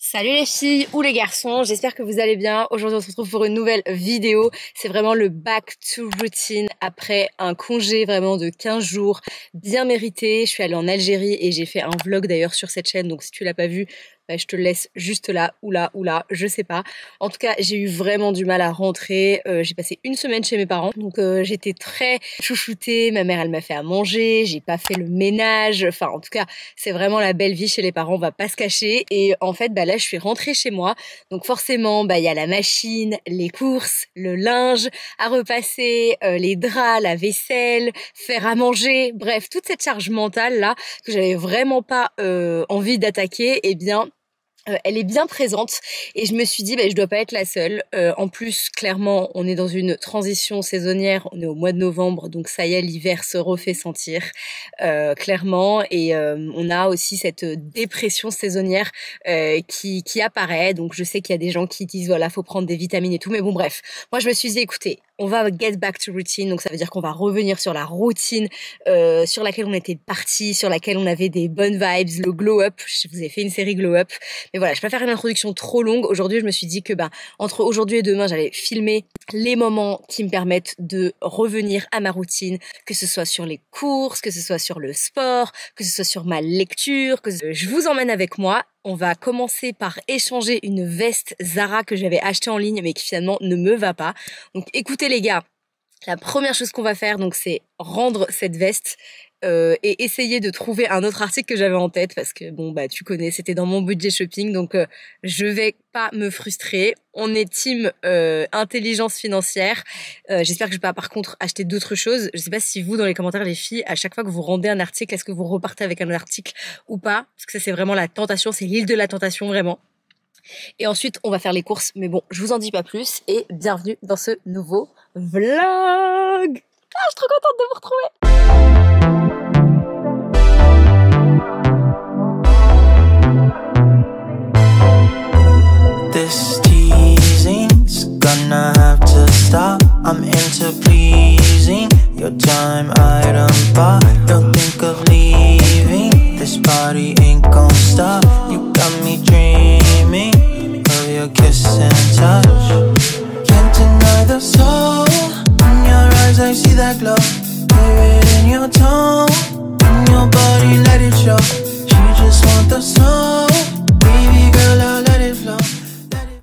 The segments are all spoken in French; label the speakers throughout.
Speaker 1: Salut les filles ou les garçons, j'espère que vous allez bien. Aujourd'hui on se retrouve pour une nouvelle vidéo. C'est vraiment le back to routine après un congé vraiment de 15 jours bien mérité. Je suis allée en Algérie et j'ai fait un vlog d'ailleurs sur cette chaîne, donc si tu l'as pas vu, bah, je te le laisse juste là ou là, je sais pas. En tout cas, j'ai eu vraiment du mal à rentrer. J'ai passé une semaine chez mes parents, donc j'étais très chouchoutée. Ma mère, elle m'a fait à manger. J'ai pas fait le ménage. Enfin, en tout cas, c'est vraiment la belle vie chez les parents. On va pas se cacher. Et en fait, bah là, je suis rentrée chez moi. Donc forcément, bah il y a la machine, les courses, le linge à repasser, les draps, la vaisselle, faire à manger. Bref, toute cette charge mentale là que j'avais vraiment pas envie d'attaquer. Eh bien elle est bien présente et je me suis dit je dois pas être la seule. En plus clairement on est dans une transition saisonnière, on est au mois de novembre donc ça y est l'hiver se refait sentir clairement et on a aussi cette dépression saisonnière qui apparaît, donc je sais qu'il y a des gens qui disent voilà faut prendre des vitamines et tout, mais bon bref, moi je me suis dit écoutez, on va get back to routine, donc ça veut dire qu'on va revenir sur la routine sur laquelle on était parti, sur laquelle on avait des bonnes vibes, le glow up. Je vous ai fait une série glow up, mais voilà, je vais pas faire une introduction trop longue. Aujourd'hui, je me suis dit que entre aujourd'hui et demain, j'allais filmer les moments qui me permettent de revenir à ma routine, que ce soit sur les courses, que ce soit sur le sport, que ce soit sur ma lecture, je vous emmène avec moi. On va commencer par échanger une veste Zara que j'avais achetée en ligne mais qui finalement ne me va pas. Donc écoutez les gars, la première chose qu'on va faire donc c'est rendre cette veste et essayer de trouver un autre article que j'avais en tête parce que bon tu connais, c'était dans mon budget shopping, donc je vais pas me frustrer. On est team intelligence financière. J'espère que je vais pas par contre acheter d'autres choses. Je sais pas si vous dans les commentaires les filles, à chaque fois que vous rendez un article, est-ce que vous repartez avec un article ou pas, parce que ça c'est vraiment la tentation, c'est l'île de la tentation vraiment. Et ensuite on va faire les courses, mais bon je vous en dis pas plus et bienvenue dans ce nouveau vlog. Ah, je suis trop contente de vous retrouver.
Speaker 2: This teasing's gonna have to stop. I'm into pleasing your time item, but don't think of leaving. This party ain't gonna stop. You got me dreaming of your kiss and touch. Can't deny the soul in your eyes, I see that glow. Hear it in your tone, in your body, let it show. You just want the soul, baby girl, I'll let it flow.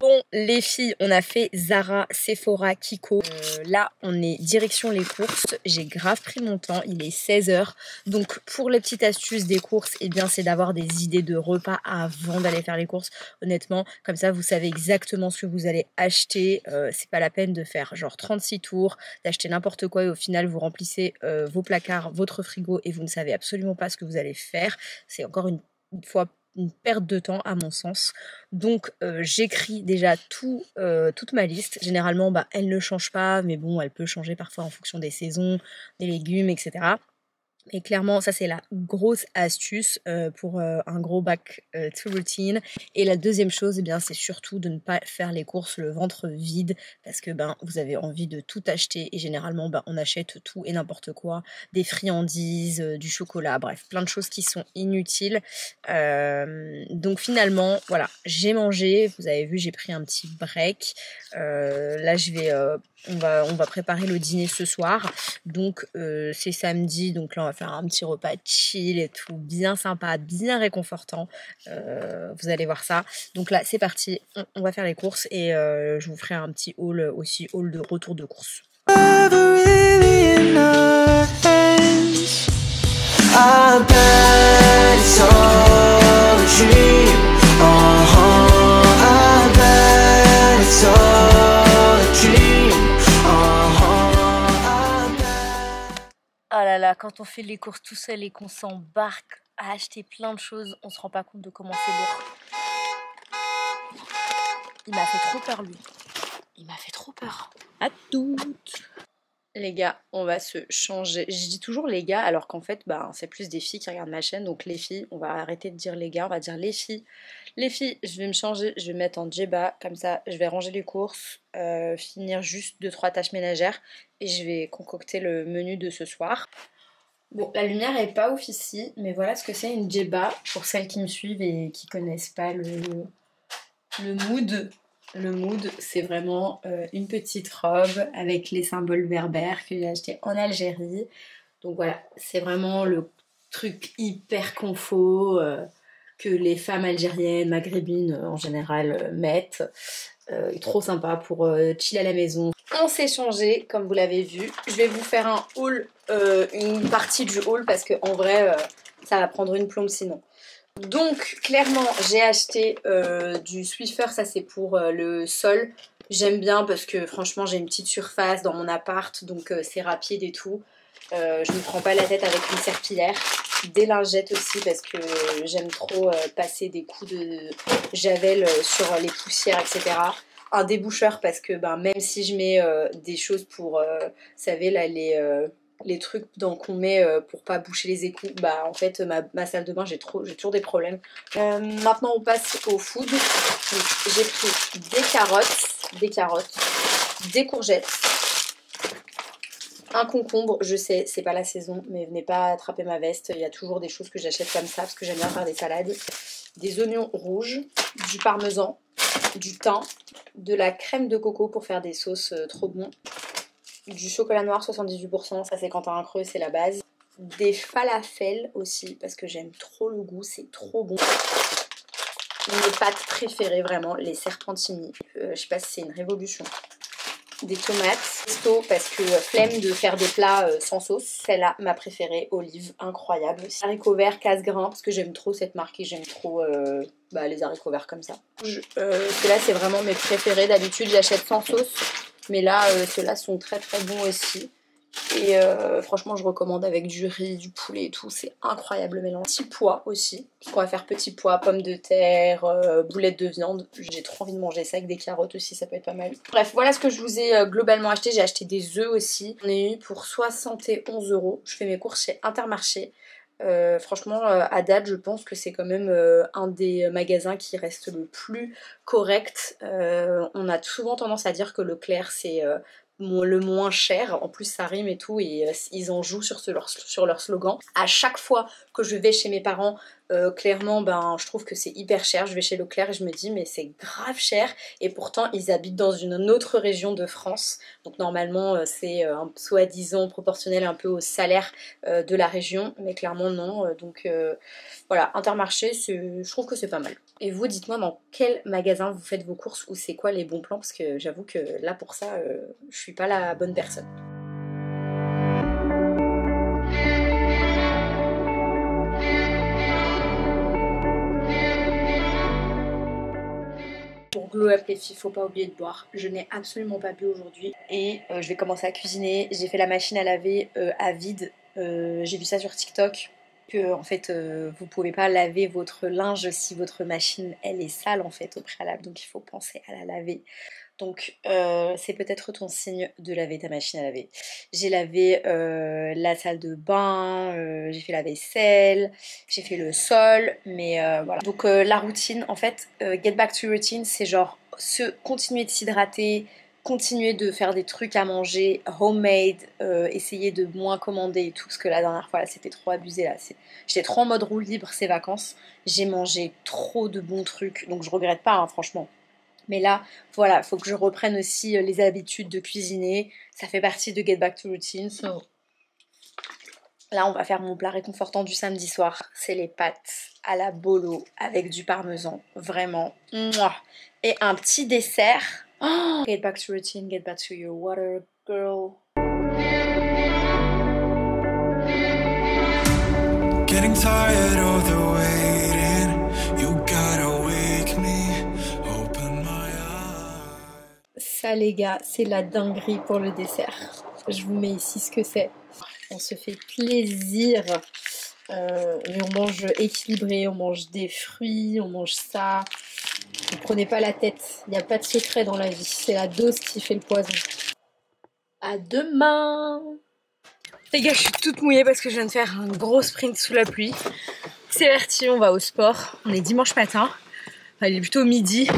Speaker 1: Bon les filles, on a fait Zara, Sephora, Kiko. Là on est direction les courses. J'ai grave pris mon temps, il est 16h. Donc pour les petites astuces des courses, eh bien c'est d'avoir des idées de repas avant d'aller faire les courses. Honnêtement, comme ça vous savez exactement ce que vous allez acheter. C'est pas la peine de faire genre 36 tours, d'acheter n'importe quoi et au final vous remplissez vos placards, votre frigo et vous ne savez absolument pas ce que vous allez faire. C'est encore une fois une perte de temps à mon sens. Donc j'écris déjà toute ma liste. Généralement elle ne change pas, mais bon elle peut changer parfois en fonction des saisons, des légumes, etc. Et clairement ça c'est la grosse astuce pour un gros back to routine. Et la deuxième chose eh bien c'est surtout de ne pas faire les courses le ventre vide, parce que vous avez envie de tout acheter et généralement on achète tout et n'importe quoi, des friandises, du chocolat, bref plein de choses qui sont inutiles. Donc finalement voilà, j'ai mangé, vous avez vu j'ai pris un petit break. Là je vais on va préparer le dîner ce soir, donc c'est samedi, donc là on va faire un petit repas chill et tout, bien sympa, bien réconfortant. Vous allez voir ça. Donc là c'est parti, on va faire les courses et je vous ferai un petit haul aussi, haul de retour de course. Oh là là, quand on fait les courses tout seul et qu'on s'embarque à acheter plein de choses, on se rend pas compte de comment c'est lourd. Il m'a fait trop peur lui. Il m'a fait trop peur. À toutes. Les gars, on va se changer. Je dis toujours les gars alors qu'en fait c'est plus des filles qui regardent ma chaîne. Donc les filles, on va arrêter de dire les gars, on va dire les filles. Les filles, je vais me changer, je vais me mettre en djebba. Comme ça, je vais ranger les courses, finir juste 2-3 tâches ménagères. Et je vais concocter le menu de ce soir. Bon, la lumière est pas ouf ici, mais voilà ce que c'est une djebba pour celles qui me suivent et qui connaissent pas Le mood, c'est vraiment une petite robe avec les symboles berbères que j'ai acheté en Algérie. Donc voilà, c'est vraiment le truc hyper confo que les femmes algériennes, maghrébines en général mettent. Trop sympa pour chill à la maison. On s'est changé, comme vous l'avez vu. Je vais vous faire un haul, une partie du haul parce que en vrai, ça va prendre une plombe sinon. Donc clairement j'ai acheté du Swiffer, ça c'est pour le sol. J'aime bien parce que franchement j'ai une petite surface dans mon appart, donc c'est rapide et tout. Je me prends pas la tête avec une serpillière. Des lingettes aussi parce que j'aime trop passer des coups de javel sur les poussières, etc. Un déboucheur parce que même si je mets des choses pour, vous savez là les trucs qu'on met pour pas boucher les égouts, en fait ma salle de bain j'ai toujours des problèmes. Maintenant on passe au food. J'ai pris des carottes, des courgettes, un concombre, je sais, c'est pas la saison, mais venez pas attraper ma veste, il y a toujours des choses que j'achète comme ça parce que j'aime bien faire des salades. Des oignons rouges, du parmesan, du thym, de la crème de coco pour faire des sauces trop bon, du chocolat noir 78%, ça c'est quand t'as un creux, c'est la base. Des falafels aussi parce que j'aime trop le goût, c'est trop bon. Mes pâtes préférées vraiment, les serpentini, je sais pas si c'est une révolution. Des tomates, pesto parce que flemme de faire des plats sans sauce. Celle-là, ma préférée, olive, incroyable. Haricots verts, casse-grains, parce que j'aime trop cette marque et j'aime trop les haricots verts comme ça. Ceux-là, c'est vraiment mes préférés. D'habitude, j'achète sans sauce, mais là, ceux-là sont très très bons aussi. Et franchement, je recommande avec du riz, du poulet et tout. C'est incroyable le mélange. Petit pois aussi. On va faire petit pois, pommes de terre, boulettes de viande. J'ai trop envie de manger ça avec des carottes aussi, ça peut être pas mal. Bref, voilà ce que je vous ai globalement acheté. J'ai acheté des œufs aussi. J'en ai eu pour 71 €. Je fais mes courses chez Intermarché. Franchement, à date, je pense que c'est quand même un des magasins qui reste le plus correct. On a souvent tendance à dire que Leclerc, c'est le moins cher, en plus ça rime et tout, et ils en jouent sur leur slogan. À chaque fois que je vais chez mes parents, clairement je trouve que c'est hyper cher. Je vais chez Leclerc et je me dis mais c'est grave cher, et pourtant ils habitent dans une autre région de France, donc normalement c'est soi-disant proportionnel un peu au salaire de la région, mais clairement non. Donc voilà, Intermarché, je trouve que c'est pas mal. Et vous, dites-moi dans quel magasin vous faites vos courses ou c'est quoi les bons plans, parce que j'avoue que là pour ça, je suis pas la bonne personne. Pour glow up les filles, faut pas oublier de boire. Je n'ai absolument pas bu aujourd'hui et je vais commencer à cuisiner. J'ai fait la machine à laver à vide. J'ai vu ça sur TikTok. Que en fait vous pouvez pas laver votre linge si votre machine elle est sale en fait au préalable, donc il faut penser à la laver. Donc c'est peut-être ton signe de laver ta machine à laver. J'ai lavé la salle de bain, j'ai fait la vaisselle, j'ai fait le sol, mais voilà. Donc la routine en fait, get back to routine, c'est genre continuer de s'hydrater, continuer de faire des trucs à manger homemade, essayer de moins commander et tout, parce que la dernière fois là c'était trop abusé là. J'étais trop en mode roue libre ces vacances, j'ai mangé trop de bons trucs, donc je regrette pas franchement. Mais là, voilà, faut que je reprenne aussi les habitudes de cuisiner, ça fait partie de Get Back to Routine. So. Là on va faire mon plat réconfortant du samedi soir, c'est les pâtes à la bolo avec du parmesan, vraiment, mouah. Et un petit dessert. Oh, get back to routine, get back to your water, girl. Getting tired of the waiting, you gotta wake me, open my eyes. Ça les gars, c'est la dinguerie pour le dessert. Je vous mets ici ce que c'est. On se fait plaisir. Mais on mange équilibré, on mange des fruits, on mange ça. Ne prenez pas la tête, il n'y a pas de secret dans la vie, c'est la dose qui fait le poison. À demain! Les gars, je suis toute mouillée parce que je viens de faire un gros sprint sous la pluie. C'est parti, on va au sport. On est dimanche matin, enfin, il est plutôt midi.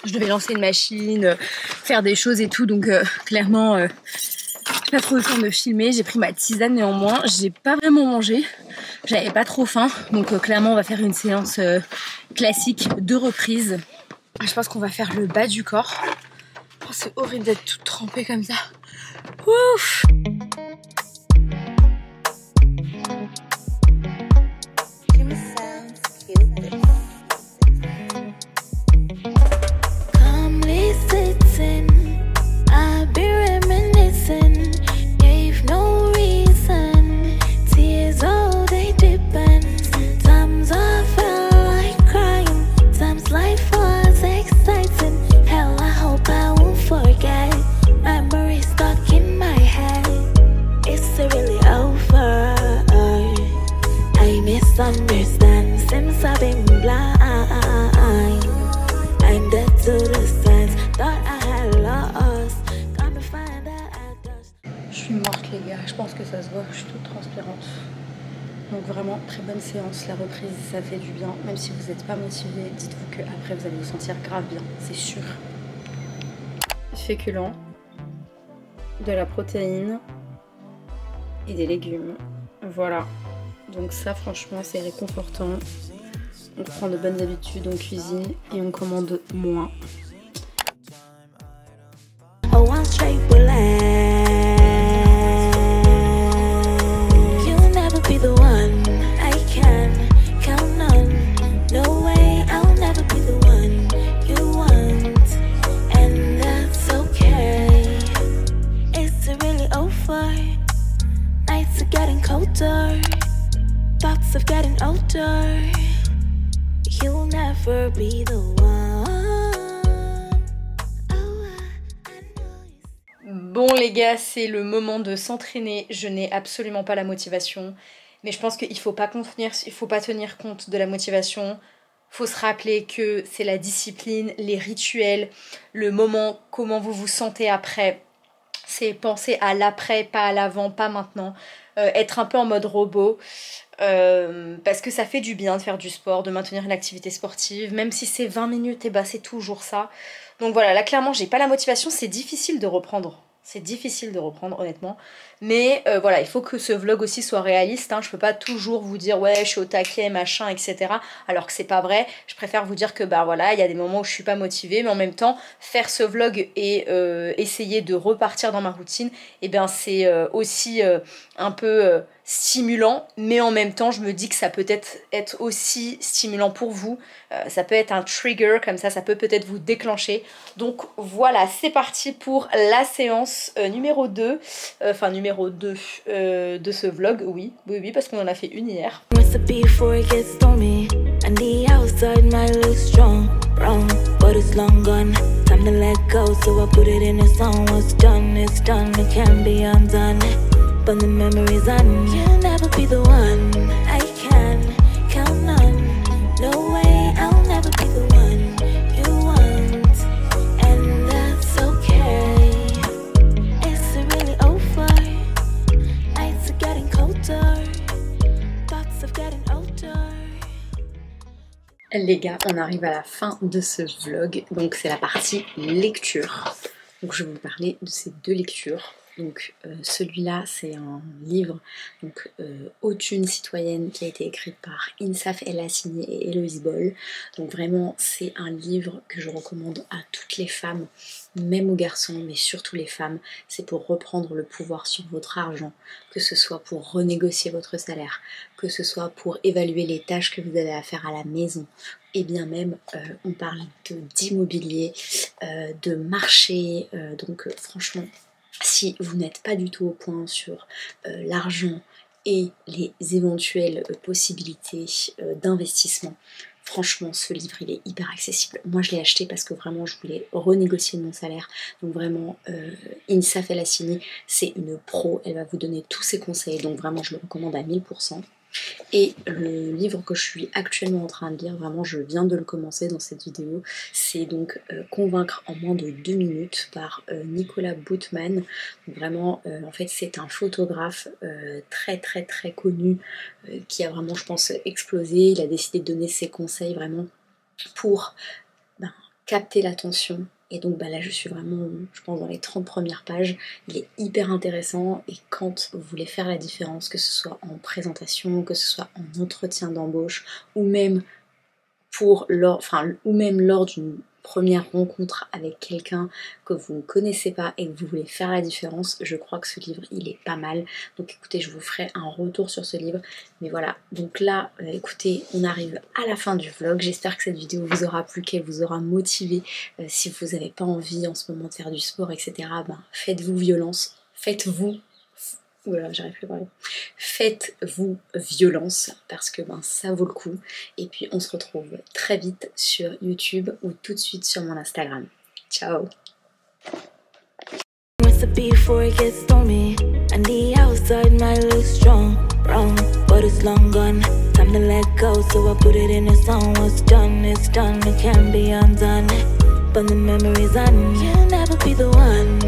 Speaker 1: Je devais lancer une machine, faire des choses et tout, donc clairement, j'ai pas trop le temps de filmer. J'ai pris ma tisane néanmoins, j'ai pas vraiment mangé, j'avais pas trop faim, donc clairement on va faire une séance classique de reprise. Je pense qu'on va faire le bas du corps. Oh, c'est horrible d'être toute trempée comme ça. Ouf.
Speaker 2: Understand since I've been blind. I'm dead to the signs. Thought I had lost. Gonna find that I lost.
Speaker 1: Je suis morte les gars, je pense que ça se voit, je suis toute transpirante. Donc vraiment très bonne séance, la reprise ça fait du bien. Même si vous n'êtes pas motivé, dites-vous qu'après vous allez vous sentir grave bien, c'est sûr. Féculents, de la protéine et des légumes. Voilà. Donc ça franchement c'est réconfortant. On prend de bonnes habitudes en cuisine et on commande moins.
Speaker 2: Thoughts of getting older. You'll never be the one.
Speaker 1: Bon les gars, c'est le moment de s'entraîner. Je n'ai absolument pas la motivation. Mais je pense qu'il faut pas tenir compte de la motivation. Faut se rappeler que c'est la discipline, les rituels, le moment, comment vous vous sentez après. C'est penser à l'après, pas à l'avant, pas maintenant. Être un peu en mode robot. Parce que ça fait du bien de faire du sport, de maintenir une activité sportive, même si c'est 20 minutes, et bah c'est toujours ça. Donc voilà, là clairement j'ai pas la motivation, c'est difficile de reprendre. C'est difficile de reprendre honnêtement. Mais voilà, il faut que ce vlog aussi soit réaliste. Hein. Je peux pas toujours vous dire ouais je suis au taquet, machin, etc. Alors que c'est pas vrai. Je préfère vous dire que bah voilà, il y a des moments où je suis pas motivée. Mais en même temps, faire ce vlog et essayer de repartir dans ma routine, et bien c'est aussi un peu stimulant. Mais en même temps, je me dis que ça peut être aussi stimulant pour vous. Ça peut être un trigger, comme ça peut peut-être vous déclencher. Donc voilà, c'est parti pour la séance numéro 2. Enfin numéro 2 de ce vlog, oui, parce qu'on en a fait une hier. Les gars, on arrive à la fin de ce vlog, donc c'est la partie lecture. Donc je vais vous parler de ces deux lectures. Donc celui-là c'est un livre, donc Autune citoyenne, qui a été écrite par Insaf El Hassini et Héloïse Boll. Donc vraiment c'est un livre que je recommande à toutes les femmes, même aux garçons, mais surtout les femmes. C'est pour reprendre le pouvoir sur votre argent, que ce soit pour renégocier votre salaire, que ce soit pour évaluer les tâches que vous avez à faire à la maison, et bien même on parle d'immobilier, de marché, donc franchement, si vous n'êtes pas du tout au point sur l'argent et les éventuelles possibilités d'investissement, franchement ce livre il est hyper accessible. Moi je l'ai acheté parce que vraiment je voulais renégocier mon salaire. Donc vraiment Insaf El Hassini c'est une pro, elle va vous donner tous ses conseils, donc vraiment je le recommande à 1000%. Et le livre que je suis actuellement en train de lire, vraiment je viens de le commencer dans cette vidéo, c'est donc Convaincre en moins de 2 minutes par Nicolas Boutman. Vraiment en fait c'est un photographe très connu qui a vraiment je pense explosé. Il a décidé de donner ses conseils vraiment pour capter l'attention. Et donc là je suis vraiment, je pense, dans les 30 premières pages. Il est hyper intéressant et quand vous voulez faire la différence, que ce soit en présentation, que ce soit en entretien d'embauche ou même lors d'une
Speaker 3: première rencontre avec quelqu'un que vous ne connaissez pas et que vous voulez faire la différence, je crois que ce livre il est pas mal. Donc écoutez, je vous ferai un retour sur ce livre. Mais voilà, donc là écoutez, on arrive à la fin du vlog. J'espère que cette vidéo vous aura plu, qu'elle vous aura motivé. Si vous n'avez pas envie en ce moment de faire du sport, etc., ben, faites-vous violence, faites-vous violence parce que ben, ça vaut le coup. Et puis on se retrouve très vite sur YouTube ou tout de suite sur mon Instagram. Ciao.
Speaker 4: Before it gets stormy and the outside might look strong, wrong, but it's long gone. Time to let go, so I put it in a song. What's done is done, it can't be undone. But the memories on, you'll never be the one.